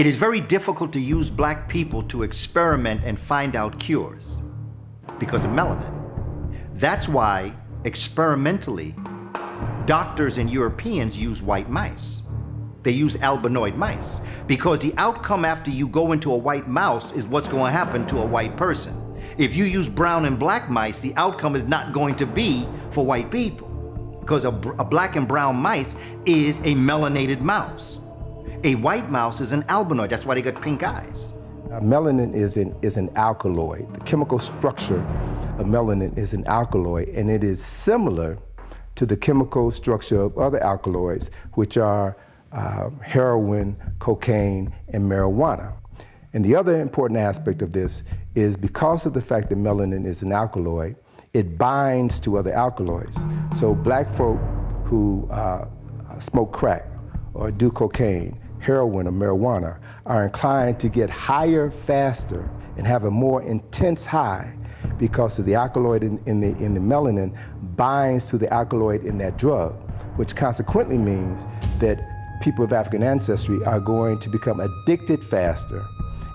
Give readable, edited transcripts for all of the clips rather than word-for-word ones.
It is very difficult to use black people to experiment and find out cures because of melanin. That's why, experimentally, doctors and Europeans use white mice. They use albinoid mice because the outcome after you go into a white mouse is what's going to happen to a white person. If you use brown and black mice, the outcome is not going to be for white people because a black and brown mice is a melanated mouse. A white mouse is an albinoid. That's why they got pink eyes. Melanin is an alkaloid. The chemical structure of melanin is an alkaloid, and it is similar to the chemical structure of other alkaloids, which are heroin, cocaine, and marijuana. And the other important aspect of this is because of the fact that melanin is an alkaloid, it binds to other alkaloids. So black folk who smoke crack or do cocaine, heroin, or marijuana are inclined to get higher faster and have a more intense high because of the alkaloid in the melanin binds to the alkaloid in that drug, which consequently means that people of African ancestry are going to become addicted faster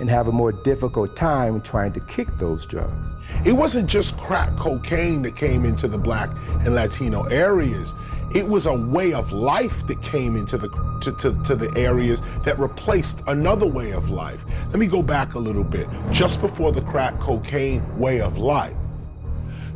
and have a more difficult time trying to kick those drugs. It wasn't just crack cocaine that came into the Black and Latino areas. It was a way of life that came into the areas that replaced another way of life. Let me go back a little bit. Just before the crack cocaine way of life,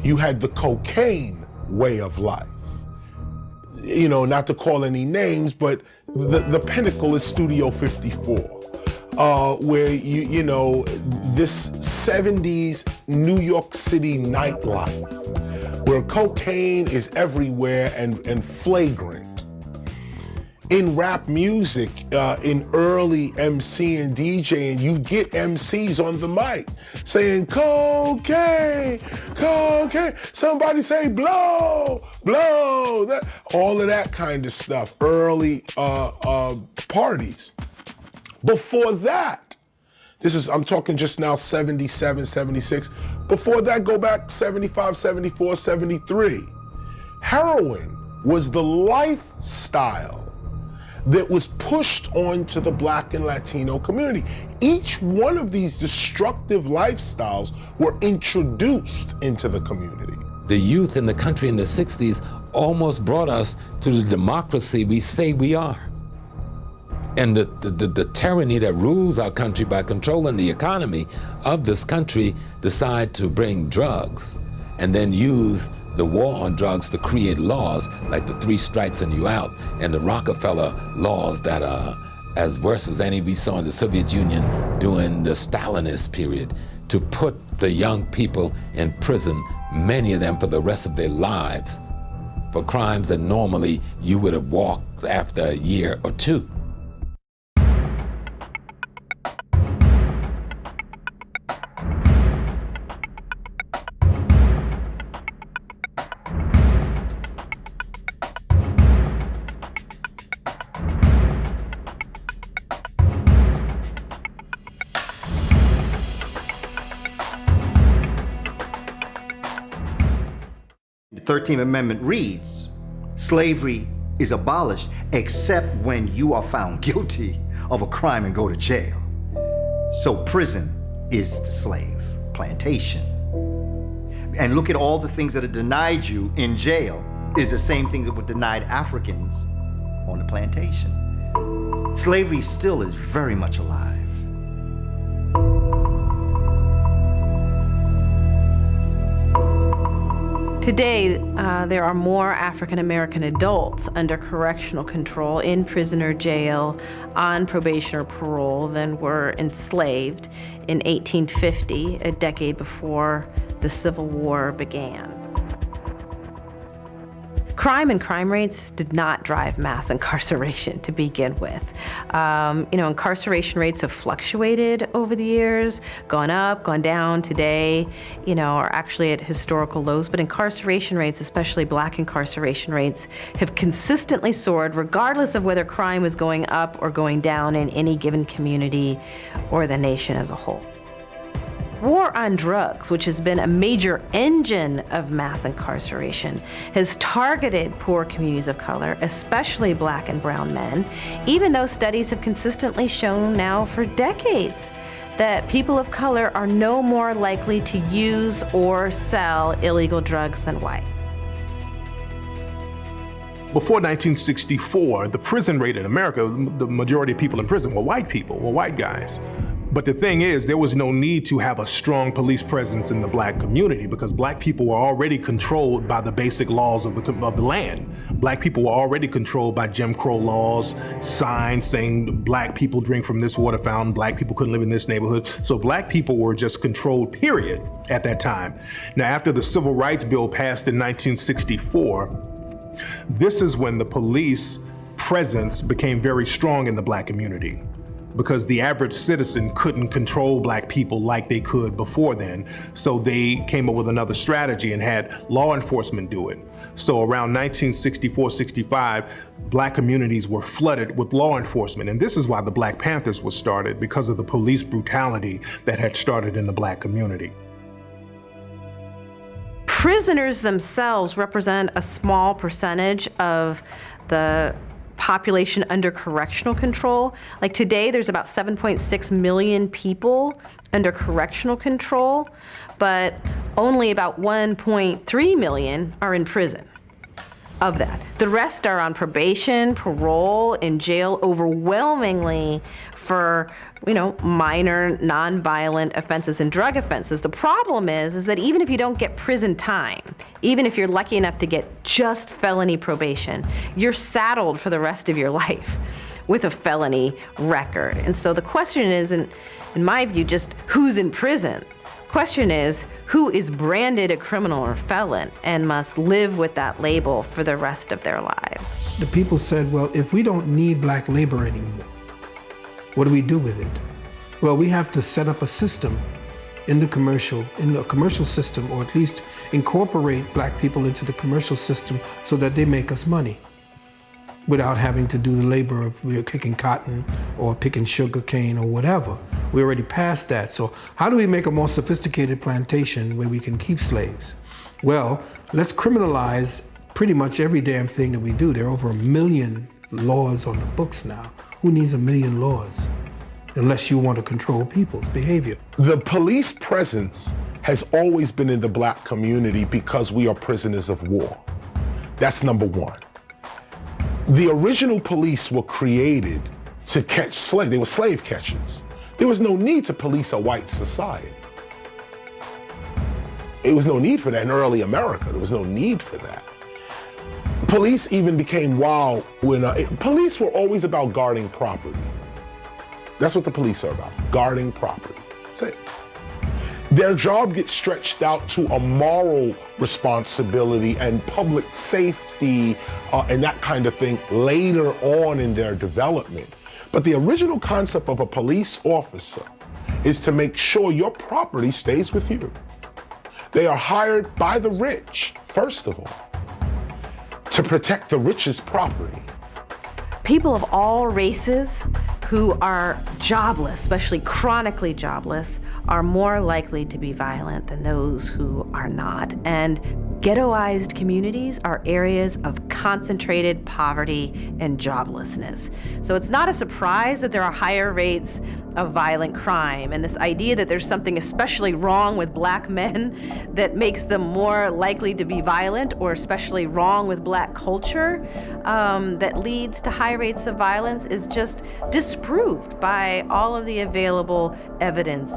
you had the cocaine way of life. You know, not to call any names, but the pinnacle is Studio 54, where you know, this 70s New York City nightlife, where cocaine is everywhere and flagrant. In rap music, in early MC and DJing, you get MCs on the mic saying cocaine, cocaine, somebody say blow, blow, that, all of that kind of stuff, early parties. Before that, I'm talking just now 77, 76, before that, go back 75, 74, 73. Heroin was the lifestyle that was pushed onto the Black and Latino community. Each one of these destructive lifestyles were introduced into the community. The youth in the country in the 60s almost brought us to the democracy we say we are. And the tyranny that rules our country by controlling the economy of this country decide to bring drugs and then use the war on drugs to create laws like the 3 strikes and you out and the Rockefeller laws that are as worse as any we saw in the Soviet Union during the Stalinist period, to put the young people in prison, many of them for the rest of their lives, for crimes that normally you would have walked after a year or 2. The 13th Amendment reads, slavery is abolished except when you are found guilty of a crime and go to jail. So prison is the slave plantation. And look at all the things that are denied you in jail is the same things that were denied Africans on the plantation. Slavery still is very much alive. Today, there are more African American adults under correctional control in prison or jail on probation or parole than were enslaved in 1850, a decade before the Civil War began. Crime and crime rates did not drive mass incarceration to begin with. Incarceration rates have fluctuated over the years, gone up, gone down. Today, are actually at historical lows, but incarceration rates, especially Black incarceration rates, have consistently soared regardless of whether crime is going up or going down in any given community or the nation as a whole. War war on drugs, which has been a major engine of mass incarceration, has targeted poor communities of color, especially Black and brown men, even though studies have consistently shown now for decades that people of color are no more likely to use or sell illegal drugs than white. Before 1964, the prison rate in America, the majority of people in prison were white people, were white guys. But the thing is, there was no need to have a strong police presence in the Black community because Black people were already controlled by the basic laws of the land. Black people were already controlled by Jim Crow laws, signs saying Black people drink from this water fountain, Black people couldn't live in this neighborhood. So Black people were just controlled, period, at that time. Now, after the Civil Rights Bill passed in 1964, this is when the police presence became very strong in the Black community, because the average citizen couldn't control Black people like they could before then. So they came up with another strategy and had law enforcement do it. So around 1964-65, Black communities were flooded with law enforcement. And this is why the Black Panthers was started, because of the police brutality that had started in the Black community. Prisoners themselves represent a small percentage of the population under correctional control. Like today, there's about 7.6 million people under correctional control, but only about 1.3 million are in prison of that. The rest are on probation, parole, in jail, overwhelmingly for minor nonviolent offenses and drug offenses. The problem is that even if you don't get prison time, even if you're lucky enough to get just felony probation, you're saddled for the rest of your life with a felony record. And so the question isn't, in my view, just who's in prison. The question is, who is branded a criminal or felon and must live with that label for the rest of their lives. The people said, well, if we don't need Black labor anymore, what do we do with it? Well, we have to set up a system in the commercial system, or at least incorporate Black people into the commercial system so that they make us money without having to do the labor of picking cotton or picking sugar cane or whatever. We already passed that. So how do we make a more sophisticated plantation where we can keep slaves? Well, let's criminalize pretty much every damn thing that we do. There are over 1 million laws on the books now. Who needs 1 million laws? Unless you want to control people's behavior. The police presence has always been in the Black community because we are prisoners of war. That's number one. The original police were created to catch slaves. They were slave catchers. There was no need to police a white society. There was no need for that in early America. There was no need for that. Police even became wild when police were always about guarding property. That's what the police are about, guarding property. That's it. Their job gets stretched out to a moral responsibility and public safety and that kind of thing later on in their development. But the original concept of a police officer is to make sure your property stays with you. They are hired by the rich, first of all, to protect the rich's property. People of all races who are jobless, especially chronically jobless, are more likely to be violent than those who are not. And ghettoized communities are areas of concentrated poverty and joblessness. So it's not a surprise that there are higher rates of violent crime, and this idea that there's something especially wrong with Black men that makes them more likely to be violent, or especially wrong with Black culture that leads to high rates of violence, is just disproved by all of the available evidence.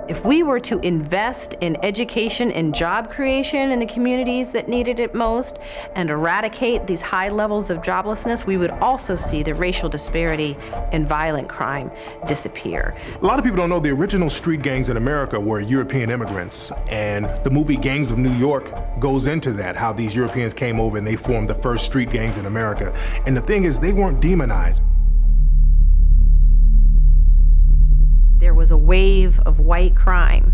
If we were to invest in education and job creation in the communities that needed it most and eradicate these high levels of joblessness, we would also see the racial disparity and violent crime disappear. A lot of people don't know the original street gangs in America were European immigrants, and the movie Gangs of New York goes into that, how these Europeans came over and they formed the first street gangs in America. And the thing is, they weren't demonized. There was a wave of white crime,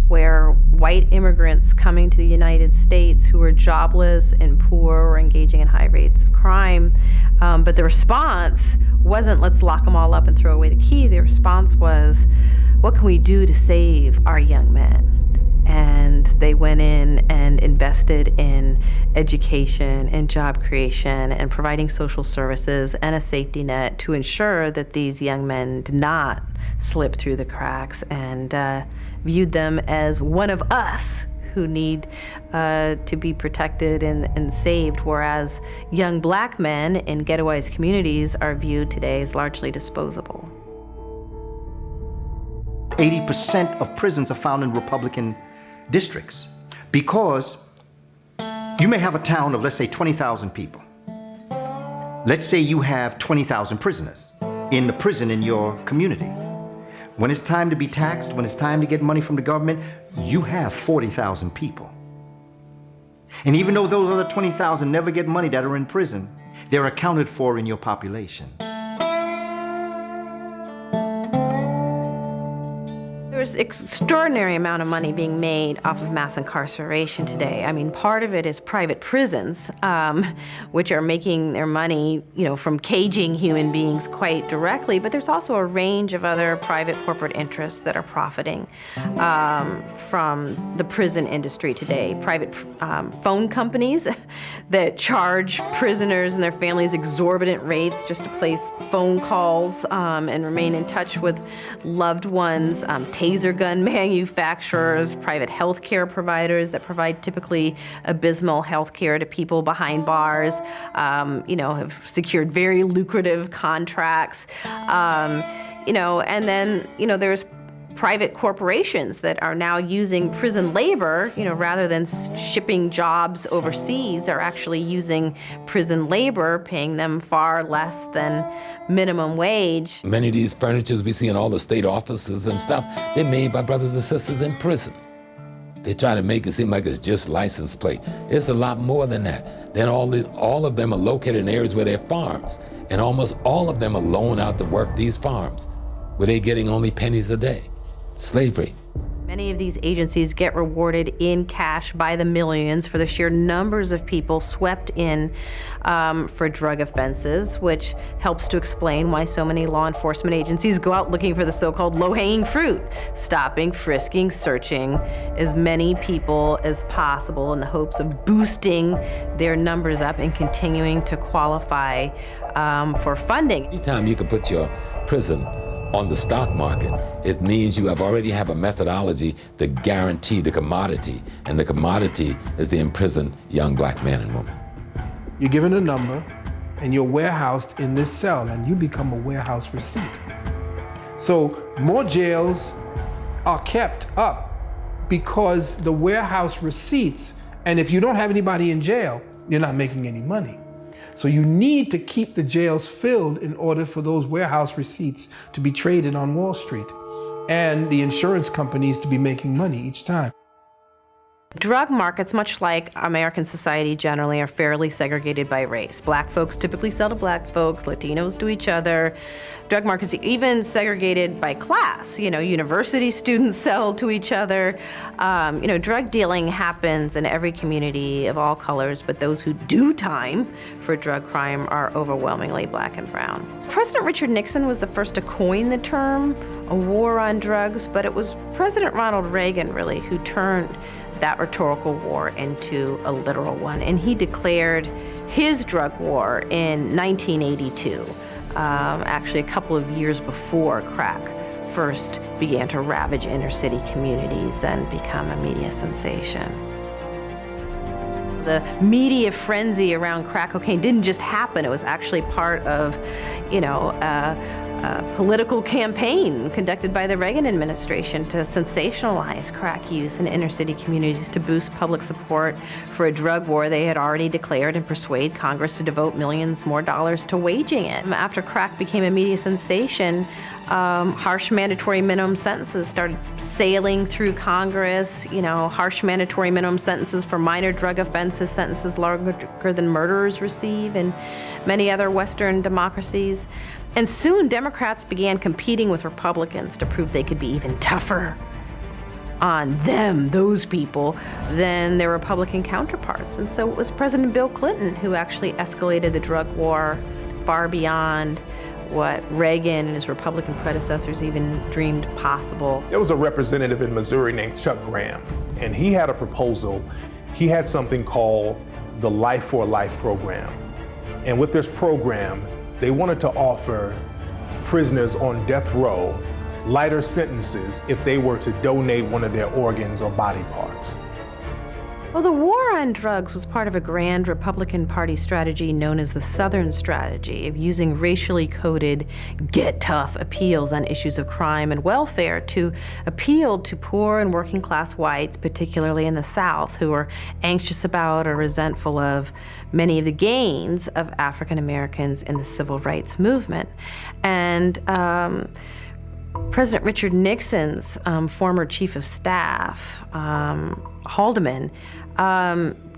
where white immigrants coming to the United States who were jobless and poor or engaging in high rates of crime. But the response wasn't, let's lock them all up and throw away the key. The response was, what can we do to save our young men? And they went in and invested in education and job creation and providing social services and a safety net to ensure that these young men did not slip through the cracks, and viewed them as one of us who need to be protected and saved, whereas young black men in ghettoized communities are viewed today as largely disposable. 80% of prisons are found in Republican districts because you may have a town of, let's say, 20,000 people. Let's say you have 20,000 prisoners in the prison in your community. When it's time to be taxed, when it's time to get money from the government, you have 40,000 people. And even though those other 20,000 never get money that are in prison, they're accounted for in your population. There's extraordinary amount of money being made off of mass incarceration today. I mean, part of it is private prisons, which are making their money, from caging human beings quite directly. But there's also a range of other private corporate interests that are profiting from the prison industry today. Private phone companies that charge prisoners and their families exorbitant rates just to place phone calls and remain in touch with loved ones. Taser gun manufacturers, private health care providers that provide typically abysmal health care to people behind bars, have secured very lucrative contracts. And then, there's private corporations that are now using prison labor, rather than shipping jobs overseas, are actually using prison labor, paying them far less than minimum wage. Many of these furnitures we see in all the state offices and stuff, they're made by brothers and sisters in prison. They try to make it seem like it's just license plate. It's a lot more than that. Then all of them are located in areas where they're farms, and almost all of them are loaned out to work these farms, where they're getting only pennies a day. Slavery. Many of these agencies get rewarded in cash by the millions for the sheer numbers of people swept in for drug offenses, which helps to explain why so many law enforcement agencies go out looking for the so-called low-hanging fruit, stopping, frisking, searching as many people as possible in the hopes of boosting their numbers up and continuing to qualify for funding. Anytime you can put your prison on the stock market, it means you already have a methodology to guarantee the commodity, and the commodity is the imprisoned young black man and woman. You're given a number, and you're warehoused in this cell, and you become a warehouse receipt. So more jails are kept up because the warehouse receipts, and if you don't have anybody in jail, you're not making any money. So you need to keep the jails filled in order for those warehouse receipts to be traded on Wall Street and the insurance companies to be making money each time. Drug markets, much like American society generally, are fairly segregated by race. Black folks typically sell to black folks, Latinos to each other. Drug markets are even segregated by class. University students sell to each other. Drug dealing happens in every community of all colors, but those who do time for drug crime are overwhelmingly black and brown. President Richard Nixon was the first to coin the term a war on drugs, but it was President Ronald Reagan, really, who turned that rhetorical war into a literal one. And he declared his drug war in 1982, actually a couple of years before crack first began to ravage inner city communities and become a media sensation. The media frenzy around crack cocaine didn't just happen. It was actually part of, a political campaign conducted by the Reagan administration to sensationalize crack use in inner city communities to boost public support for a drug war they had already declared and persuade Congress to devote millions more dollars to waging it. After crack became a media sensation, harsh mandatory minimum sentences started sailing through Congress, harsh mandatory minimum sentences for minor drug offenses, sentences longer than murderers receive in many other Western democracies. And soon Democrats began competing with Republicans to prove they could be even tougher on them, those people, than their Republican counterparts. And so it was President Bill Clinton who actually escalated the drug war far beyond what Reagan and his Republican predecessors even dreamed possible. There was a representative in Missouri named Chuck Graham, and he had a proposal. He had something called the Life for Life program. And with this program, they wanted to offer prisoners on death row lighter sentences if they were to donate one of their organs or body parts. Well, the war on drugs was part of a grand Republican Party strategy known as the Southern Strategy of using racially coded get tough appeals on issues of crime and welfare to appeal to poor and working class whites, particularly in the South, who are anxious about or resentful of many of the gains of African Americans in the civil rights movement. And President Richard Nixon's former chief of staff, Haldeman,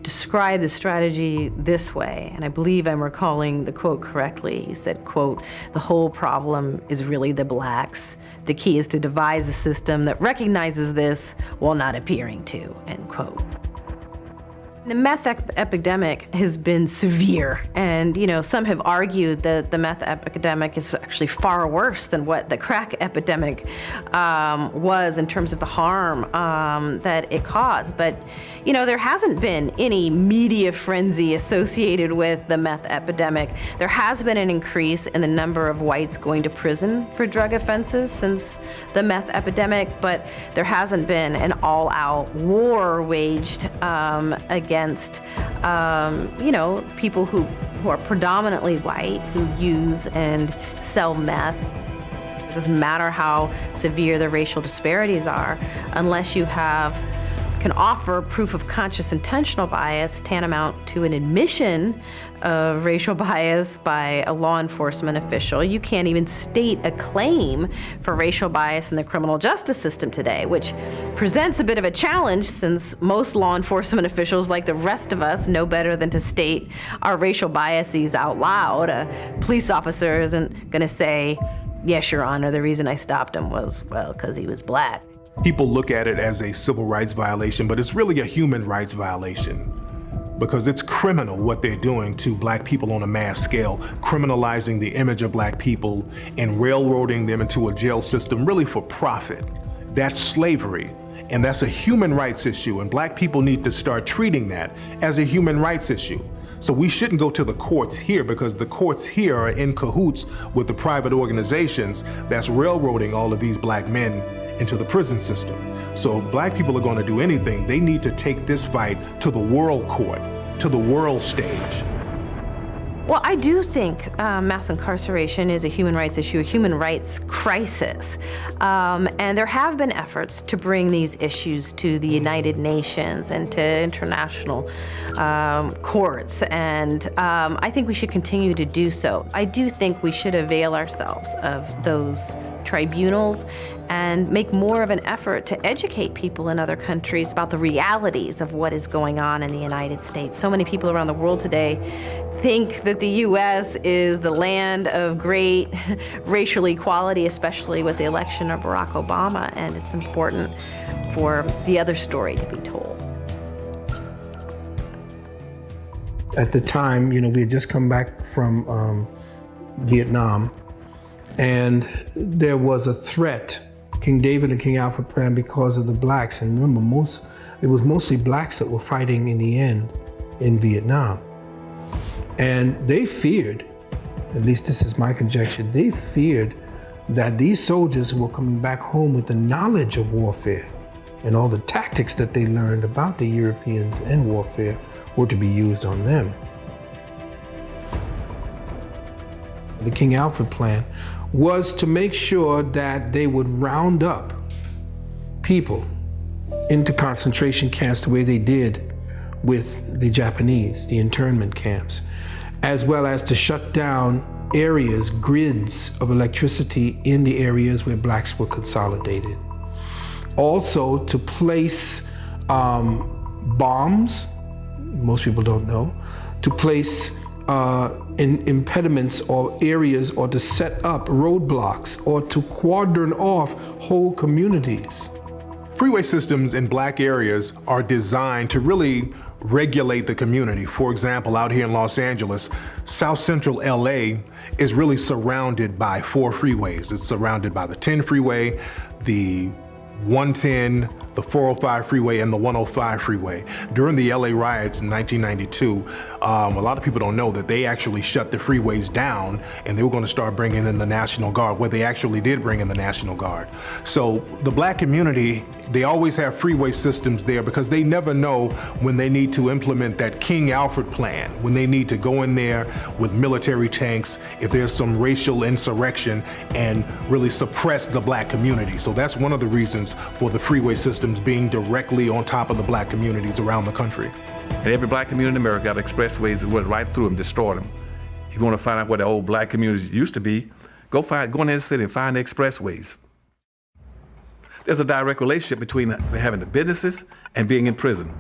described the strategy this way, and I believe I'm recalling the quote correctly. He said, quote, "The whole problem is really the blacks. The key is to devise a system that recognizes this while not appearing to," end quote. The meth epidemic has been severe, and some have argued that the meth epidemic is actually far worse than what the crack epidemic was in terms of the harm that it caused. But there hasn't been any media frenzy associated with the meth epidemic. There has been an increase in the number of whites going to prison for drug offenses since the meth epidemic, but there hasn't been an all-out war waged against people who are predominantly white, who use and sell meth. It doesn't matter how severe the racial disparities are, unless you can offer proof of conscious intentional bias tantamount to an admission of racial bias by a law enforcement official. You can't even state a claim for racial bias in the criminal justice system today, which presents a bit of a challenge since most law enforcement officials, like the rest of us, know better than to state our racial biases out loud. A police officer isn't going to say, "Yes, Your Honor, the reason I stopped him was, well, because he was black." People look at it as a civil rights violation, but it's really a human rights violation because it's criminal what they're doing to black people on a mass scale, criminalizing the image of black people and railroading them into a jail system really for profit. That's slavery, and that's a human rights issue, and black people need to start treating that as a human rights issue. So we shouldn't go to the courts here because the courts here are in cahoots with the private organizations that's railroading all of these black men into the prison system. So if black people are going to do anything, they need to take this fight to the world court, to the world stage. Well, I do think mass incarceration is a human rights issue, a human rights crisis. And there have been efforts to bring these issues to the United Nations and to international courts. And I think we should continue to do so. I do think we should avail ourselves of those tribunals and make more of an effort to educate people in other countries about the realities of what is going on in the United States. So many people around the world today think that the U.S. is the land of great racial equality, especially with the election of Barack Obama, and it's important for the other story to be told. At the time, we had just come back from Vietnam, and there was a threat. King David and King Alfred planned because of the blacks, and remember, it was mostly blacks that were fighting in the end in Vietnam. And they feared, at least this is my conjecture, they feared that these soldiers were coming back home with the knowledge of warfare and all the tactics that they learned about the Europeans and warfare were to be used on them. The King Alfred plan was to make sure that they would round up people into concentration camps the way they did with the Japanese, the internment camps, as well as to shut down areas, grids of electricity in the areas where blacks were consolidated. Also to place bombs, most people don't know, to place impediments or areas, or to set up roadblocks, or to cordon off whole communities. freeway systems in black areas are designed to really regulate the community. For example, out here in Los Angeles, South Central LA is really surrounded by 4 freeways. It's surrounded by the 10 freeway, the 110, the 405 freeway, and the 105 freeway. During the LA riots in 1992, a lot of people don't know that they actually shut the freeways down, and they were going to start bringing in the National Guard, where they actually did bring in the National Guard. So the black community, they always have freeway systems there because they never know when they need to implement that King Alfred plan, when they need to go in there with military tanks, if there's some racial insurrection, and really suppress the black community. So that's one of the reasons for the freeway systems being directly on top of the black communities around the country. And every black community in America got expressways that went right through them, destroyed them. If you want to find out where the old black communities used to be, go in the city and find the expressways. There's a direct relationship between having the businesses and being in prison.